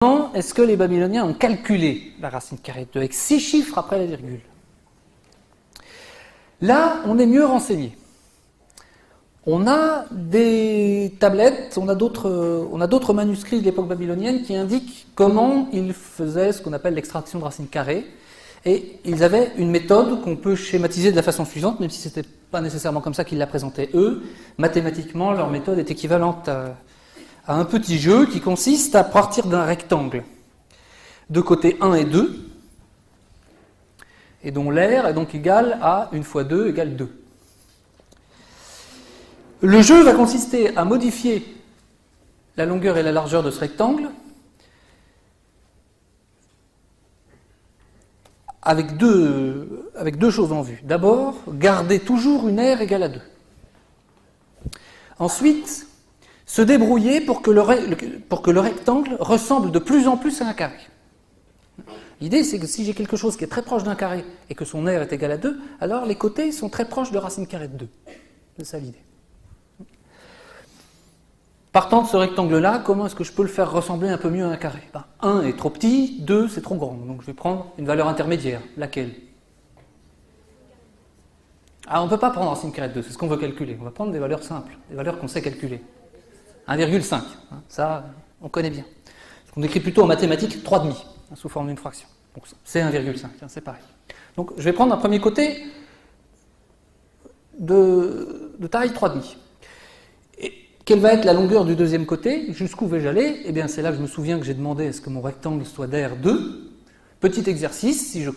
Comment est-ce que les Babyloniens ont calculé la racine carrée de 2 avec 6 chiffres après la virgule? Là, on est mieux renseigné. On a des tablettes, on a d'autres manuscrits de l'époque babylonienne qui indiquent comment ils faisaient ce qu'on appelle l'extraction de racine carrée. Et ils avaient une méthode qu'on peut schématiser de la façon suivante, même si ce n'était pas nécessairement comme ça qu'ils la présentaient eux. Mathématiquement, leur méthode est équivalente à un petit jeu qui consiste à partir d'un rectangle de côté 1 et 2, et dont l'aire est donc égal à 1 fois 2 égale 2. Le jeu va consister à modifier la longueur et la largeur de ce rectangle avec deux choses en vue. D'abord, garder toujours une aire égale à 2. Ensuite, se débrouiller pour que le rectangle ressemble de plus en plus à un carré. L'idée, c'est que si j'ai quelque chose qui est très proche d'un carré et que son aire est égale à 2, alors les côtés sont très proches de racine carrée de 2. C'est ça l'idée. Partant de ce rectangle-là, comment est-ce que je peux le faire ressembler un peu mieux à un carré? 1 est trop petit, 2 c'est trop grand. Donc je vais prendre une valeur intermédiaire. Laquelle? On ne peut pas prendre racine carrée de 2, c'est ce qu'on veut calculer. On va prendre des valeurs simples, des valeurs qu'on sait calculer. 1,5, ça on connaît bien. On écrit plutôt en mathématiques 3,5, sous forme d'une fraction. Donc c'est 1,5, c'est pareil. Donc je vais prendre un premier côté de taille 3,5. Et quelle va être la longueur du deuxième côté? Jusqu'où vais-je aller? Eh bien c'est là que je me souviens que j'ai demandé à ce que mon rectangle soit d'aire 2. Petit exercice, si je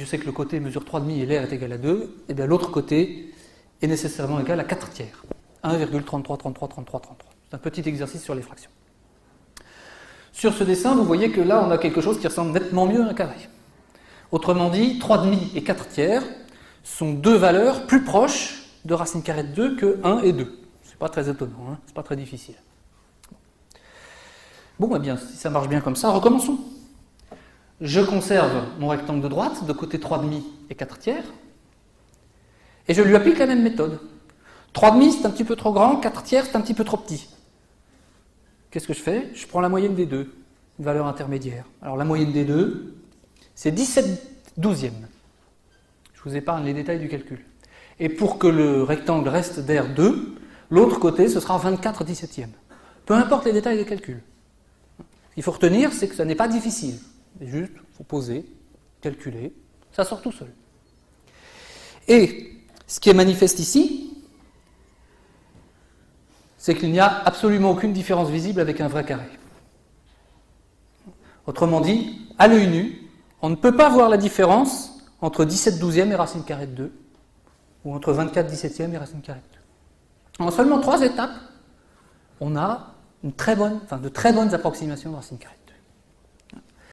sais que le côté mesure 3,5 et l'aire est égale à 2, eh bien l'autre côté est nécessairement égal à 4 tiers. 1,33333333. C'est un petit exercice sur les fractions. Sur ce dessin, vous voyez que là, on a quelque chose qui ressemble nettement mieux à un carré. Autrement dit, 3,5 et 4 tiers sont deux valeurs plus proches de racine carrée de 2 que 1 et 2. C'est pas très étonnant, c'est pas très difficile. Bon, eh bien, si ça marche bien comme ça, recommençons. Je conserve mon rectangle de droite, de côté 3,5 et 4 tiers, et je lui applique la même méthode. 3,5 c'est un petit peu trop grand, 4 tiers c'est un petit peu trop petit. Qu'est-ce que je fais? Je prends la moyenne des deux, une valeur intermédiaire. Alors la moyenne des deux, c'est 17/12. Je vous épargne les détails du calcul. Et pour que le rectangle reste d'aire 2, l'autre côté ce sera 24/17. Peu importe les détails des calculs. Ce qu'il faut retenir, c'est que ça n'est pas difficile. C'est juste, il faut poser, calculer, ça sort tout seul. Et ce qui est manifeste ici, c'est qu'il n'y a absolument aucune différence visible avec un vrai carré. Autrement dit, à l'œil nu, on ne peut pas voir la différence entre 17/12 et racine carrée de 2, ou entre 24/17 et racine carrée de 2. En seulement 3 étapes, on a de très bonnes approximations de racine carrée.